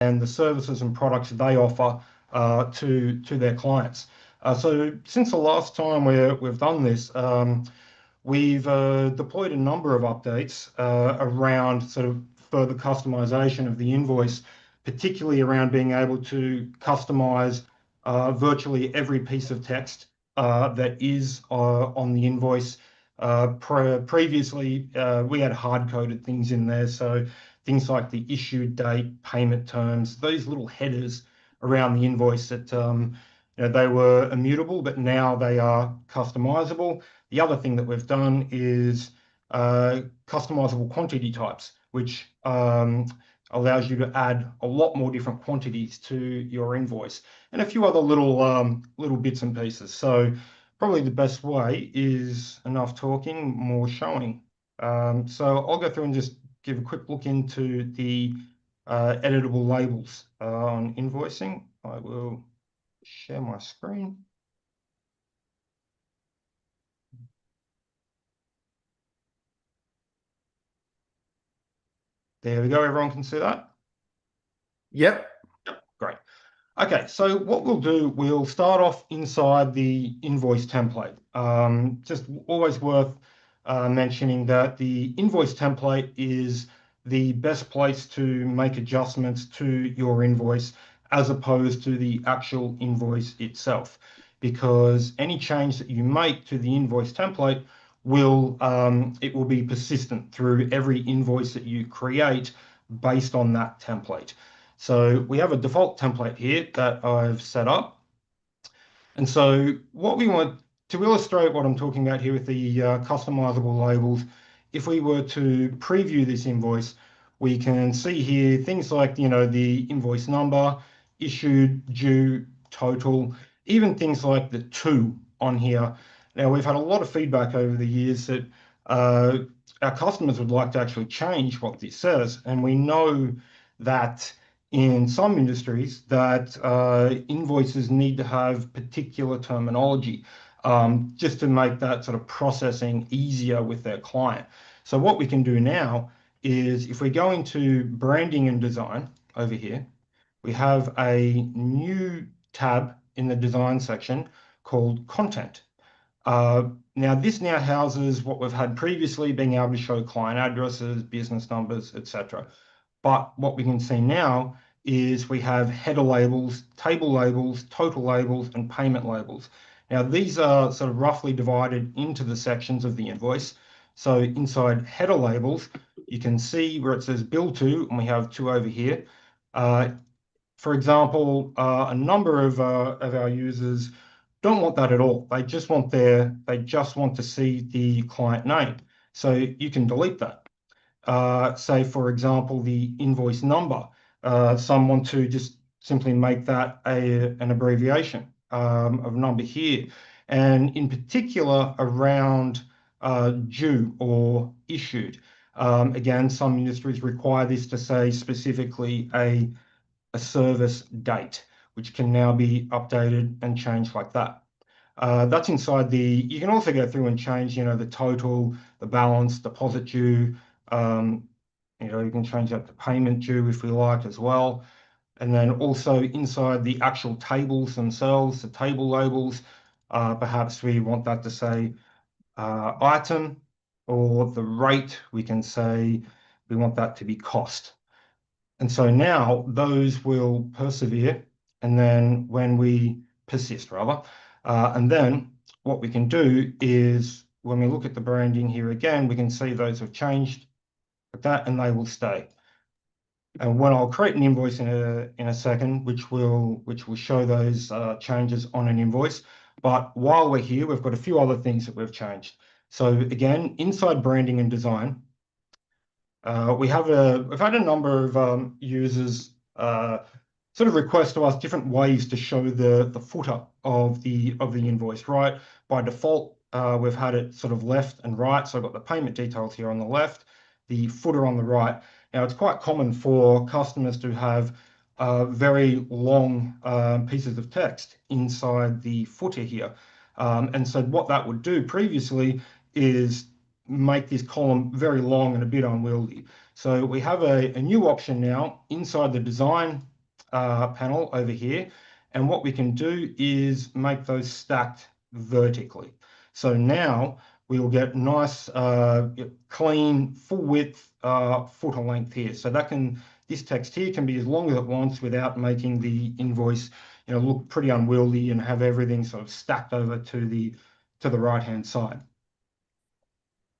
and the services and products they offer to their clients. So since the last time we've done this, we've deployed a number of updates around sort of further customization of the invoice, particularly around being able to customize virtually every piece of text that is on the invoice. Previously, we had hard-coded things in there, so things like the issue date, payment terms, those little headers around the invoice that they were immutable, but now they are customizable. The other thing that we've done is customizable quantity types, which allows you to add a lot more different quantities to your invoice, and a few other little bits and pieces. So probably the best way is enough talking, more showing. So I'll go through and just give a quick look into the editable labels on invoicing. I will share my screen. There we go. Everyone can see that? Yep. Great. Okay, so what we'll do, we'll start off inside the invoice template. Just always worth mentioning that the invoice template is the best place to make adjustments to your invoice as opposed to the actual invoice itself, because any change that you make to the invoice template will be persistent through every invoice that you create based on that template. So we have a default template here that I've set up. And so what we want to illustrate what I'm talking about here with the customizable labels, if we were to preview this invoice, we can see here things like, the invoice number, issued, due, total, even things like the to on here. Now, we've had a lot of feedback over the years that our customers would like to actually change what this says. And we know that in some industries that invoices need to have particular terminology just to make that sort of processing easier with their client. So what we can do now is if we go into branding and design over here, we have a new tab in the design section called content. Now this houses what we've had previously, being able to show client addresses, business numbers, etc. But what we can see now is we have header labels, table labels, total labels, and payment labels. Now, these are sort of roughly divided into the sections of the invoice. So inside header labels, you can see where it says bill to, and we have two over here. For example, a number of our users don't want that at all. They just want to see the client name. So you can delete that. Say, for example, the invoice number. Some want to just simply make that an abbreviation of number here. And in particular, around due or issued. Again, some industries require this to say specifically a service date, which can now be updated and changed like that. That's inside you can also go through and change, the total, the balance, deposit due. You can change that to payment due if we like as well. And then also inside the actual tables themselves, the table labels, perhaps we want that to say item, or the rate, we can say we want that to be cost. And so now those will persevere, and then when we persist rather, and then what we can do is when we look at the branding here again, we can see those have changed like that, and they will stay. And when I'll create an invoice in a second, which will show those changes on an invoice. But while we're here, we've got a few other things that we've changed. So again, inside branding and design, we've had a number of users sort of request to us different ways to show the footer of the invoice. Right, by default, we've had it sort of left and right. So I've got the payment details here on the left, the footer on the right. Now, it's quite common for customers to have very long pieces of text inside the footer here. And so what that would do previously is make this column very long and a bit unwieldy. So we have a new option now inside the design panel over here. And what we can do is make those stacked vertically. So now we will get nice, clean, full width footer length here. So this text here can be as long as it wants without making the invoice, look pretty unwieldy and have everything sort of stacked over to the right-hand side.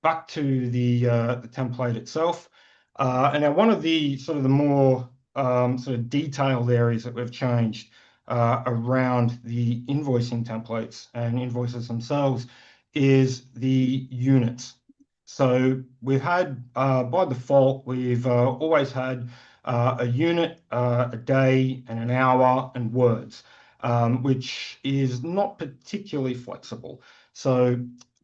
Back to the template itself. And now one of the sort of the more sort of detailed areas that we've changed around the invoicing templates and invoices themselves is the units. So we've had, by default, we've always had a unit, a day, and an hour, and words, which is not particularly flexible. So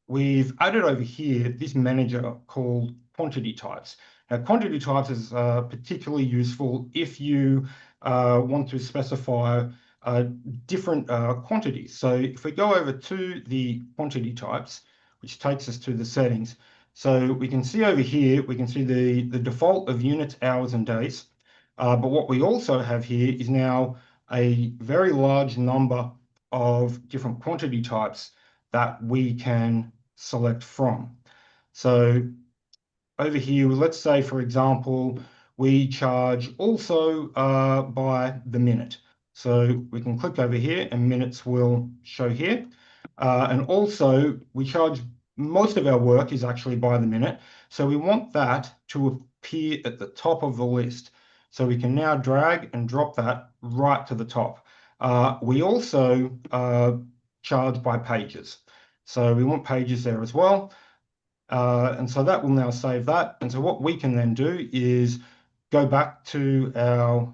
we've added over here this manager called quantity types. Now, quantity types is particularly useful if you want to specify different quantities. So if we go over to the quantity types, which takes us to the settings, so we can see over here, we can see the default of units, hours, and days. But what we also have here is now a very large number of different quantity types that we can select from. So over here, let's say, for example, we charge also by the minute. So we can click over here and minutes will show here. And also we charge, most of our work is actually by the minute. So we want that to appear at the top of the list. So we can now drag and drop that right to the top. We also charge by pages. So we want pages there as well. And so that will now save that. And so what we can then do is go back to our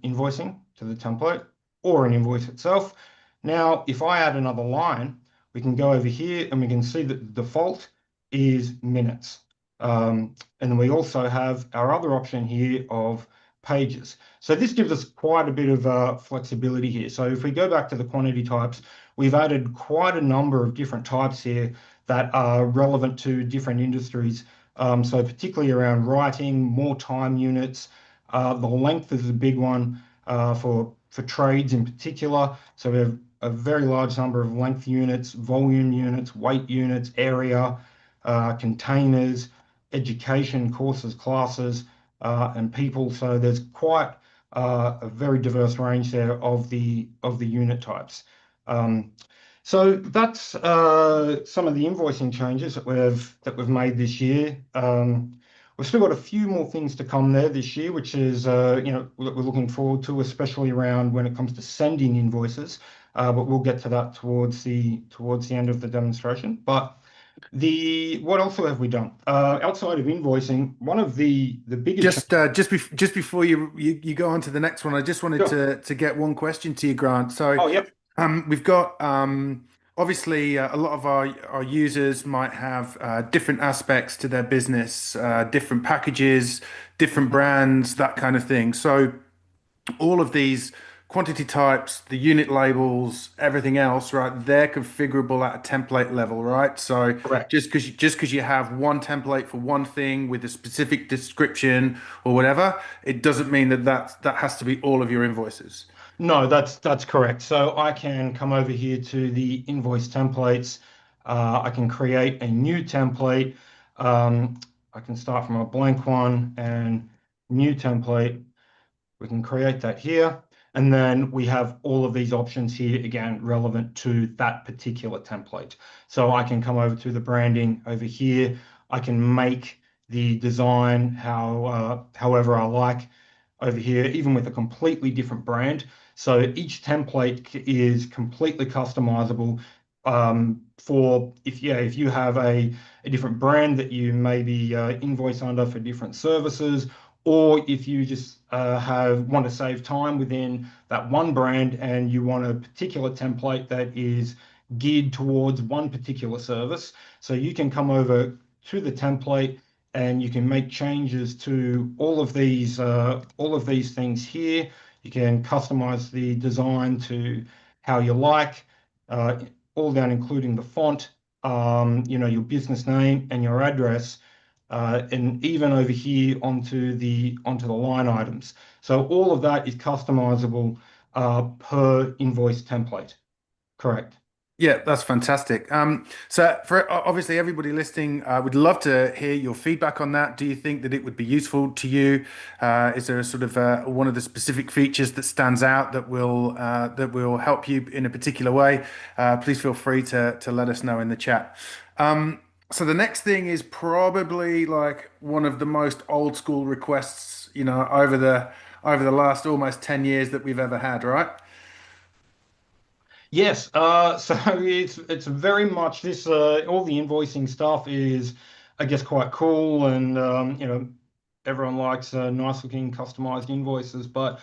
invoicing, to the template, or an invoice itself. Now, if I add another line, we can go over here and we can see that the default is minutes. And then we also have our other option here of pages. So this gives us quite a bit of flexibility here. So if we go back to the quantity types, we've added quite a number of different types here that are relevant to different industries. So particularly around writing, more time units. The length is a big one for trades in particular. So we have a very large number of length units, volume units, weight units, area, containers, education, courses, classes, and people. So there's quite a very diverse range there of the unit types. So that's some of the invoicing changes that we've made this year. We've still got a few more things to come there this year, which is that we're looking forward to, especially around when it comes to sending invoices. But we'll get to that towards the end of the demonstration. But what else have we done outside of invoicing? One of the biggest Just before you go on to the next one, I just wanted Sure. to get one question to you, Grant. So, Oh, yep. we've got obviously a lot of our users might have different aspects to their business, different packages, different brands, that kind of thing. So all of these quantity types, the unit labels, everything else, right? They're configurable at a template level, right? So Correct. just because you have one template for one thing with a specific description or whatever, it doesn't mean that has to be all of your invoices. No, that's correct. So I can come over here to the invoice templates. I can create a new template. I can start from a blank one and new template. We can create that here. And then we have all of these options here, again, relevant to that particular template. So I can come over to the branding over here. I can make the design however I like over here, even with a completely different brand. So each template is completely customizable for if you have a different brand that you maybe invoice under for different services, or if you just want to save time within that one brand and you want a particular template that is geared towards one particular service. So you can come over to the template and you can make changes to all of these things here. You can customize the design to how you like, uh, all down including the font, your business name and your address. and even over here onto the line items. So all of that is customizable per invoice template. Correct. Yeah, that's fantastic. So for obviously everybody listening, I would love to hear your feedback on that. Do you think that it would be useful to you? Is there a sort of one of the specific features that stands out that will help you in a particular way? Please feel free to let us know in the chat. So the next thing is probably like one of the most old school requests, over the last almost 10 years that we've ever had, right? Yes, so it's very much this all the invoicing stuff is, I guess, quite cool, and everyone likes nice looking customized invoices, but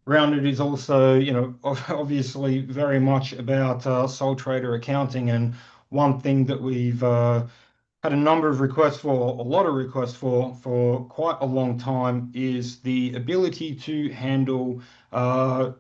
around it is also, obviously very much about sole trader accounting. And one thing that we've had a number of requests for, a lot of requests for quite a long time, is the ability to handle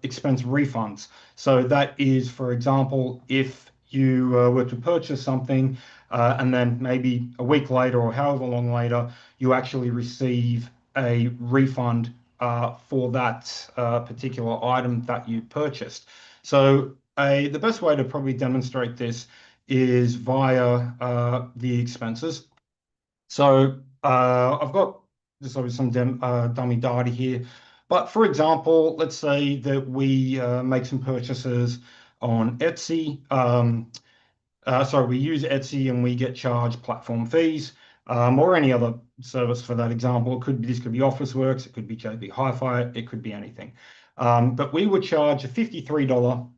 expense refunds. So that is, for example, if you were to purchase something and then maybe a week later or however long later, you actually receive a refund for that particular item that you purchased. So the best way to probably demonstrate this is via the expenses. So I've got just obviously some dummy data here. But for example, let's say that we make some purchases on Etsy. Sorry, we use Etsy and we get charged platform fees, or any other service for that example. This could be Officeworks, it could be JB Hi-Fi, it could be anything. But we would charge a $53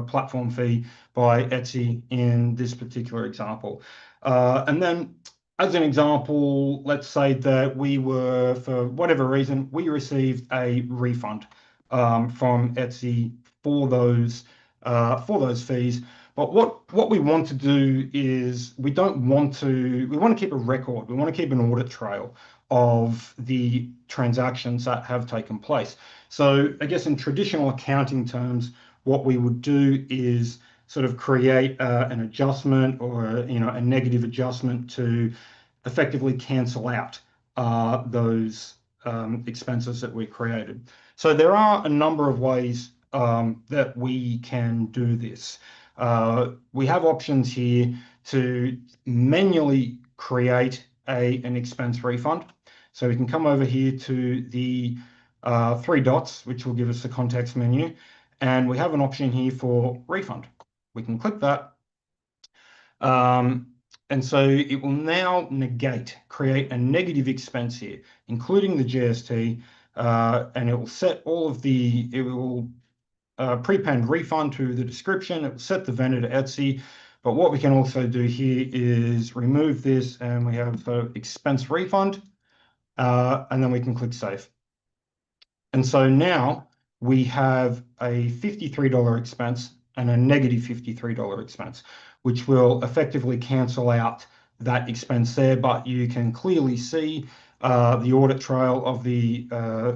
platform fee by Etsy in this particular example. And then, as an example, let's say that we were, for whatever reason, we received a refund from Etsy for those fees. But what we want to do is we want to keep a record. We want to keep an audit trail of the transactions that have taken place. So I guess in traditional accounting terms, what we would do is sort of create an adjustment or a negative adjustment to effectively cancel out those expenses that we created. So there are a number of ways that we can do this. We have options here to manually create an expense refund. So we can come over here to the three dots, which will give us the context menu. And we have an option here for refund. We can click that. And so it will now create a negative expense here, including the GST, and it will set it will prepend refund to the description. It will set the vendor to Etsy. But what we can also do here is remove this, and we have expense refund, and then we can click save. And so now we have a $53 expense and a negative $53 expense, which will effectively cancel out that expense there. But you can clearly see the audit trail of the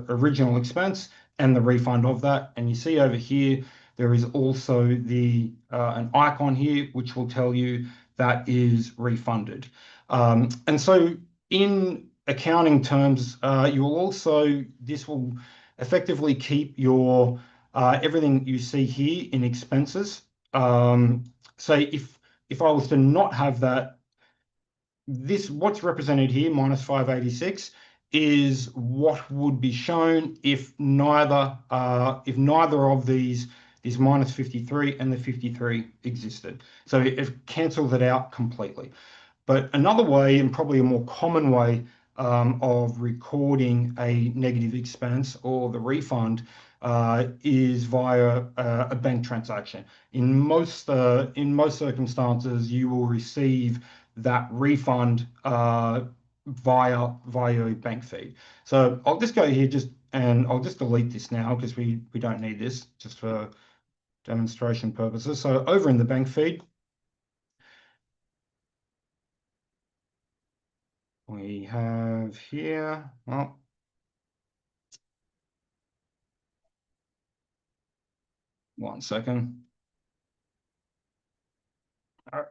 original expense and the refund of that. And you see over here, there is also an icon here, which will tell you that is refunded. And so in accounting terms, this will effectively keep your everything you see here in expenses. Say if I was to not have that, what's represented here, minus 586, is what would be shown if neither of these minus 53 and the 53 existed. So it cancels it out completely. But another way, and probably a more common way, of recording a negative expense or the refund is via a bank transaction. In most circumstances, you will receive that refund via a bank feed. So I'll just go here and I'll just delete this now because we don't need this, just for demonstration purposes. So over in the bank feed, we have here, oh, one second. All right.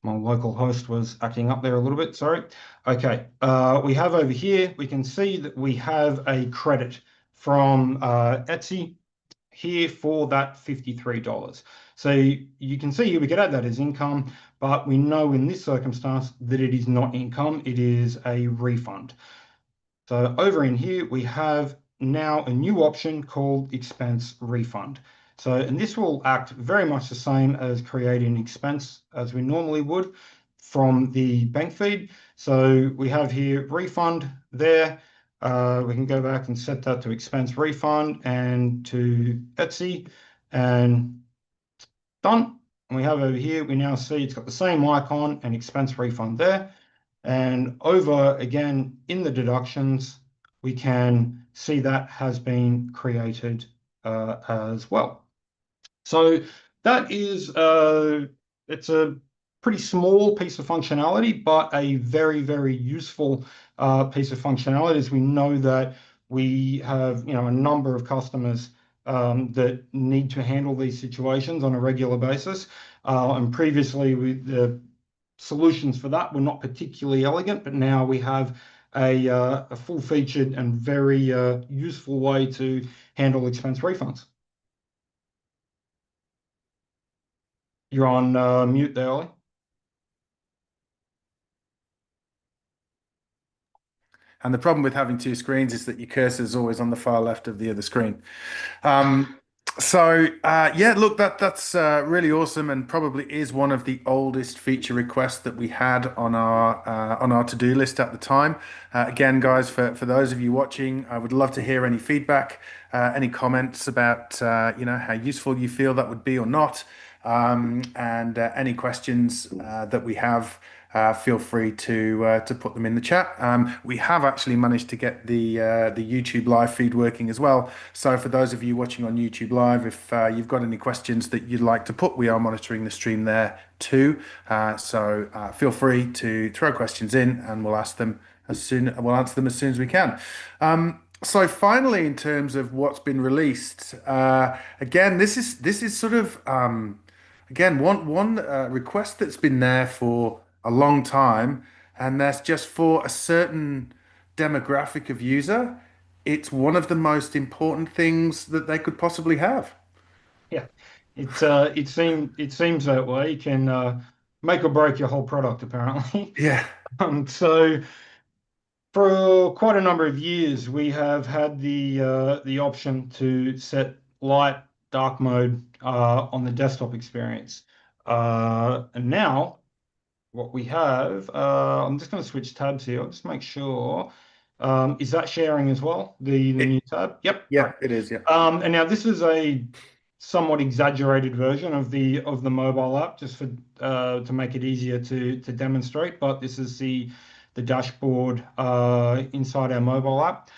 My local host was acting up there a little bit, sorry. Okay, we have over here, we can see that we have a credit from Etsy here for that $53. So you can see here we could add that as income, but we know in this circumstance that it is not income, it is a refund. So over in here, we have now a new option called expense refund. So, and this will act very much the same as creating expense as we normally would from the bank feed. So we have here refund there. We can go back and set that to expense refund and to Etsy and done. And we have over here, we now see it's got the same icon and expense refund there. And over again in the deductions, we can see that has been created as well. So that is it's a pretty small piece of functionality, but a very, very useful piece of functionality as we know that we have, a number of customers that need to handle these situations on a regular basis. And previously, the solutions for that were not particularly elegant, but now we have a full-featured and very useful way to handle expense refunds. You're on mute there, Ollie. And the problem with having two screens is that your cursor is always on the far left of the other screen. Um, yeah, look, that's really awesome, and probably is one of the oldest feature requests that we had on our to-do list at the time. Again, guys, for those of you watching, I would love to hear any feedback, any comments about how useful you feel that would be or not, and any questions that we have. Feel free to put them in the chat. We have actually managed to get the YouTube live feed working as well. So for those of you watching on YouTube live, if you've got any questions that you'd like to put, we are monitoring the stream there too. So feel free to throw questions in, and we'll answer them as soon as we can. So finally, in terms of what's been released, again, this is sort of again one request that's been there for a long time, and that's just for a certain demographic of user. It's one of the most important things that they could possibly have. Yeah, it seems that way. It can make or break your whole product, apparently. Yeah. So for quite a number of years, we have had the option to set light dark mode on the desktop experience, and now what we have, I'm just going to switch tabs here. I'll just make sure. Is that sharing as well? The It, new tab? Yep, great. yeah, it is. Yeah. And now this is a somewhat exaggerated version of the mobile app, just for to make it easier to demonstrate. But this is the dashboard inside our mobile app.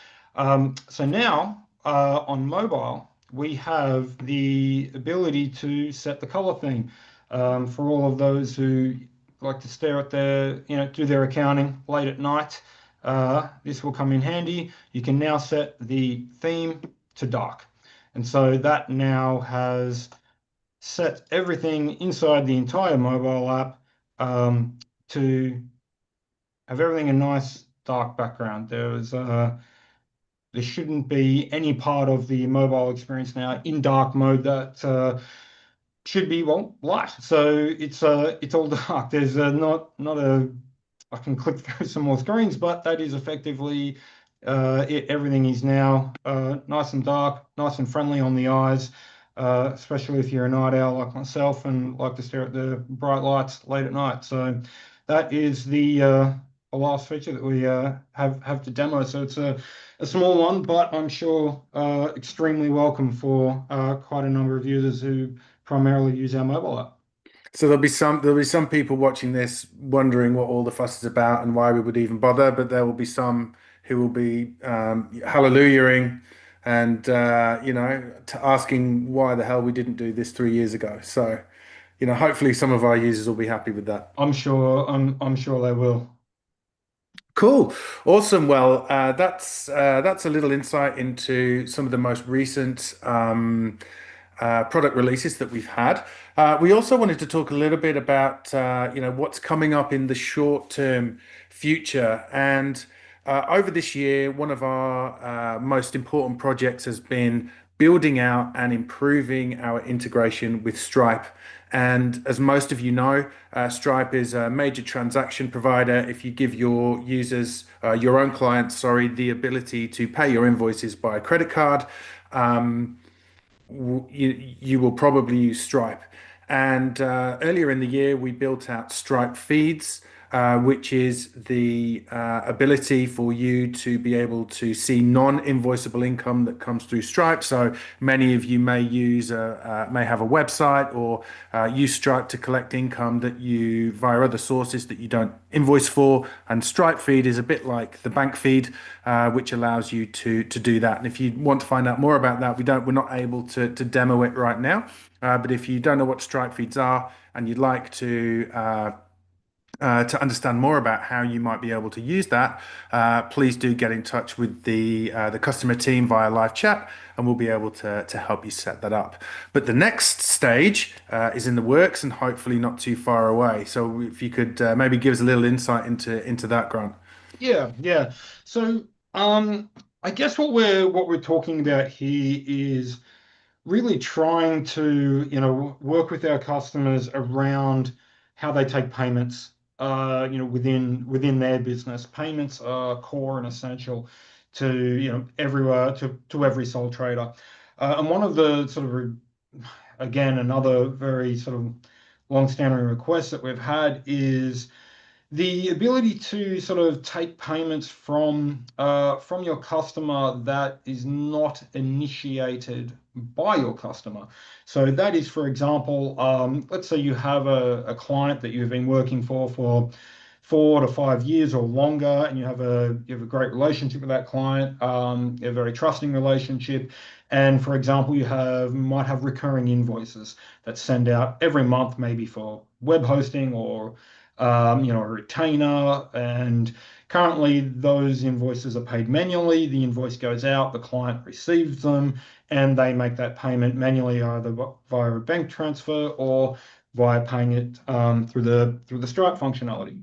So now on mobile, we have the ability to set the color theme for all of those who like to stare at do their accounting late at night. This will come in handy. You can now set the theme to dark. And so that now has set everything inside the entire mobile app to have everything a nice dark background. There shouldn't be any part of the mobile experience now in dark mode that should be, well, light. So it's all dark. There's not a I can click through some more screens, but that is effectively it. Everything is now nice and dark, nice and friendly on the eyes, especially if you're a night owl like myself and like to stare at the bright lights late at night. So that is the last feature that we have to demo. So it's a small one, but I'm sure extremely welcome for quite a number of users who primarily use our mobile app. So there'll be some people watching this wondering what all the fuss is about and why we would even bother, but there will be some who will be hallelujahing and asking why the hell we didn't do this 3 years ago. So, hopefully some of our users will be happy with that. I'm sure they will. Cool. Awesome. Well, that's a little insight into some of the most recent product releases that we've had. We also wanted to talk a little bit about what's coming up in the short term future. And over this year, one of our most important projects has been building out and improving our integration with Stripe. And as most of you know, Stripe is a major transaction provider. If you give your users, your own clients, sorry, the ability to pay your invoices by credit card, um, you will probably use Stripe. And earlier in the year, we built out Stripe Feeds, which is the ability for you to be able to see non-invoiceable income that comes through Stripe. So many of you may have a website or use Stripe to collect income that you via other sources that you don't invoice for. And Stripe Feed is a bit like the bank feed, which allows you to do that. And if you want to find out more about that, we're not able to demo it right now. But if you don't know what Stripe feeds are and you'd like to understand more about how you might be able to use that, please do get in touch with the customer team via live chat, and we'll be able to help you set that up. But the next stage is in the works and hopefully not too far away. So if you could maybe give us a little insight into that, Grant. Yeah, yeah. So, I guess what we're talking about here is really trying to, work with our customers around how they take payments, within their business. Payments are core and essential to, everywhere to every sole trader. And one of the sort of, again, another very sort of long-standing request that we've had is the ability to sort of take payments from your customer that is not initiated by your customer. So that is, for example, let's say you have a client that you've been working for 4 to 5 years or longer, and you have a great relationship with that client, a very trusting relationship. And for example, might have recurring invoices that send out every month, maybe for web hosting or a retainer. And currently, those invoices are paid manually. The invoice goes out, the client receives them, and they make that payment manually, either via a bank transfer or via paying it through the Stripe functionality.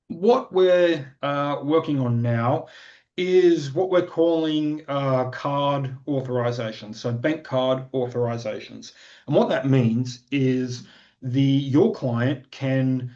What we're working on now is what we're calling card authorizations, so bank card authorizations. And what that means is your client can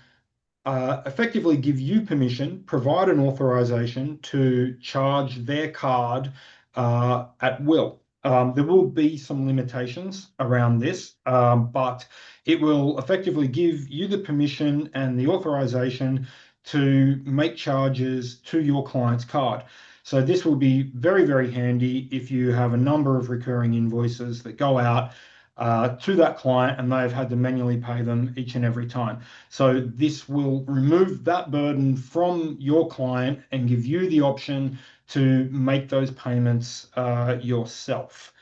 effectively give you permission, provide an authorization to charge their card at will. There will be some limitations around this, but it will effectively give you the permission and the authorization to make charges to your client's card. So this will be very, very handy if you have a number of recurring invoices that go out to that client and they've had to manually pay them each and every time. So this will remove that burden from your client and give you the option to make those payments yourself,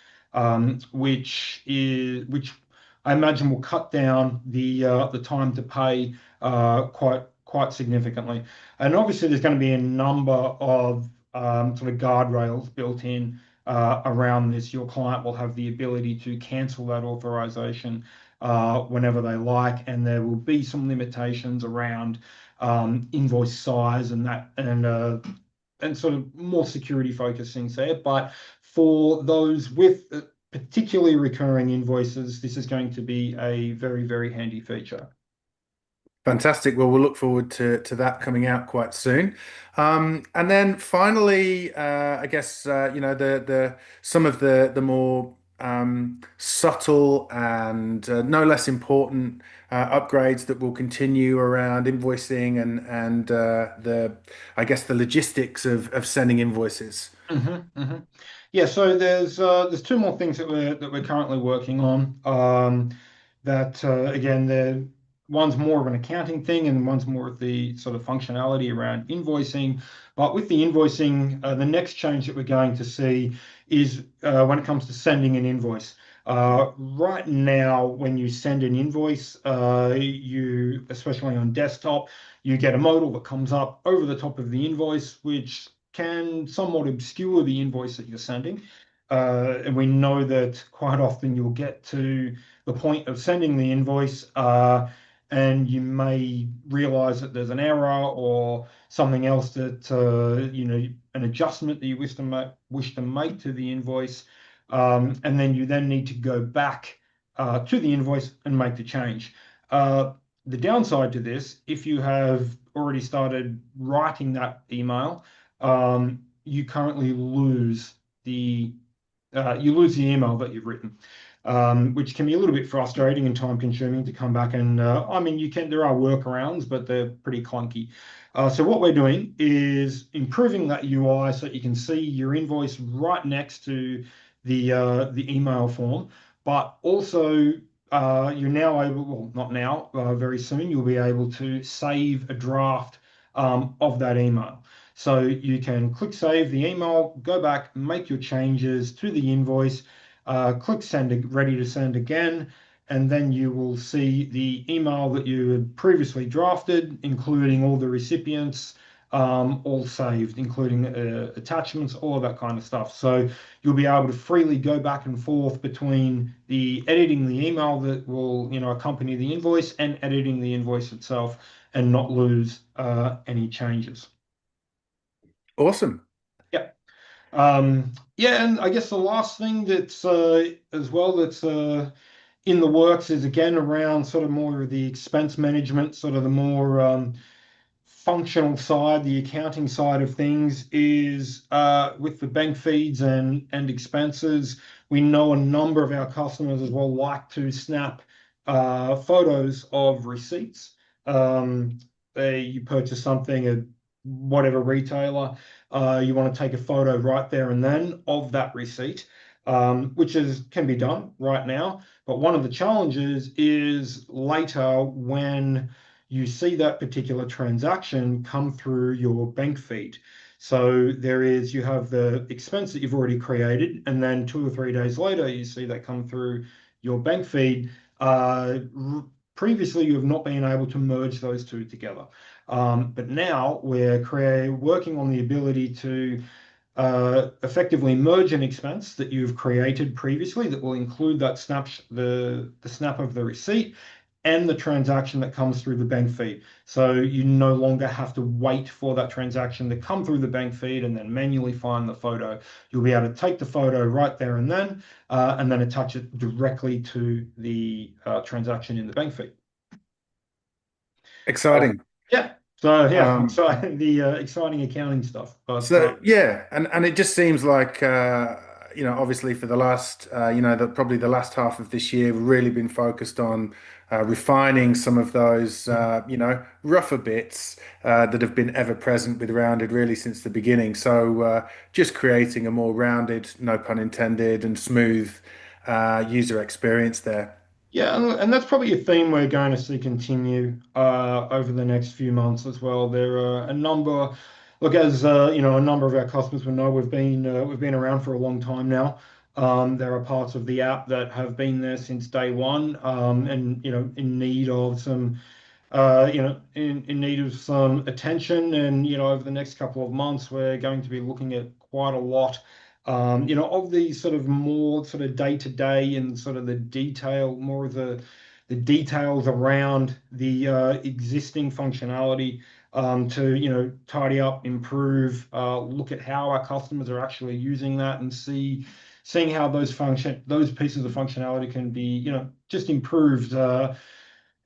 which I imagine will cut down the time to pay quite significantly. And obviously, there's going to be a number of sort of guardrails built in around this. Your client will have the ability to cancel that authorization whenever they like, and there will be some limitations around invoice size and sort of more security focused things there. But for those with particularly recurring invoices, this is going to be a very, very handy feature. Fantastic. Well, we'll look forward to that coming out quite soon. And then finally, I guess the some of the more subtle and no less important upgrades that will continue around invoicing and the I guess the logistics of sending invoices. Yeah, so there's two more things that we're currently working on. That again, one's more of an accounting thing, and one's more of the sort of functionality around invoicing. But with the invoicing, the next change that we're going to see is when it comes to sending an invoice. Right now, when you send an invoice, especially on desktop, you get a modal that comes up over the top of the invoice, which can somewhat obscure the invoice that you're sending. and we know that quite often you'll get to the point of sending the invoice, and you may realize that there's an error or something else that an adjustment that you wish to make to the invoice, and then you then need to go back to the invoice and make the change. The downside to this, if you have already started writing that email, you currently lose the email that you've written, which can be a little bit frustrating and time consuming to come back and I mean there are workarounds, but they're pretty clunky. So what we're doing is improving that UI so that you can see your invoice right next to the email form, but also you're now able, well, not now, very soon you'll be able to save a draft of that email. So you can click save the email, go back, make your changes to the invoice, click send, ready to send again, and then you will see the email that you had previously drafted, including all the recipients, all saved, including attachments, all of that kind of stuff. So you'll be able to freely go back and forth between the editing the email that will, accompany the invoice and editing the invoice itself and not lose any changes. Awesome. Yeah. Yeah, and I guess the last thing that's as well that's in the works is again around sort of more of the expense management, sort of the more functional side, the accounting side of things is with the bank feeds and expenses. We know a number of our customers as well like to snap photos of receipts. You purchase something at whatever retailer, you want to take a photo right there and then of that receipt, which can be done right now. But one of the challenges is later when you see that particular transaction come through your bank feed. So you have the expense that you've already created, and then 2 or 3 days later, you see that come through your bank feed. Previously, you have not been able to merge those two together. But now we're working on the ability to effectively merge an expense that you've created previously that will include that the snap of the receipt and the transaction that comes through the bank feed. So you no longer have to wait for that transaction to come through the bank feed and then manually find the photo. You'll be able to take the photo right there and then attach it directly to the transaction in the bank feed. Exciting. Yeah. So yeah, Um, exciting, the exciting accounting stuff. But So yeah, and it just seems like obviously for the last probably the last half of this year, we've really been focused on refining some of those rougher bits that have been ever present with Rounded really since the beginning. So just creating a more rounded, no pun intended, and smooth user experience there. yeah, and that's probably a theme we're going to see continue over the next few months as well. There are a number, look, as a number of our customers will know, we've been around for a long time now. There are parts of the app that have been there since day one, and in need of some in need of some attention. And, over the next couple of months, we're going to be looking at quite a lot, of these sort of more sort of day to day and sort of more of the details around the existing functionality, to, tidy up, improve, look at how our customers are actually using that and seeing how those pieces of functionality can be, just improved,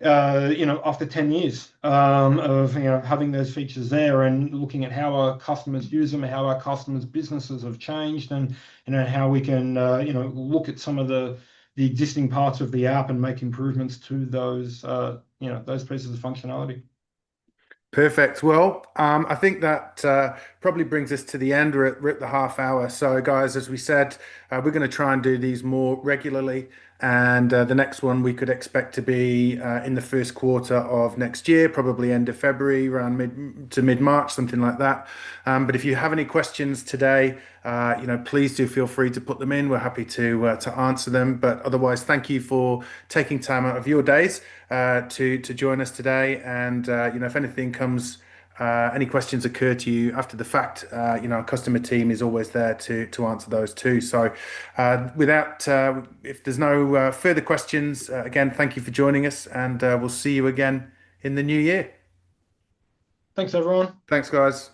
after 10 years of having those features there and looking at how our customers use them, how our customers' businesses have changed, and how we can look at some of the existing parts of the app and make improvements to those pieces of functionality. Perfect. Well, I think that probably brings us to the end. We're at the half hour. So, guys, as we said, we're going to try and do these more regularly. And the next one we could expect to be in the first quarter of next year, probably end of February, around mid-March, something like that. But if you have any questions today, please do feel free to put them in. We're happy to answer them. But otherwise, thank you for taking time out of your days to join us today. And if anything comes Any questions occur to you after the fact, our customer team is always there to answer those too. So, if there's no further questions, again, thank you for joining us, and we'll see you again in the new year. Thanks, everyone. Thanks, guys.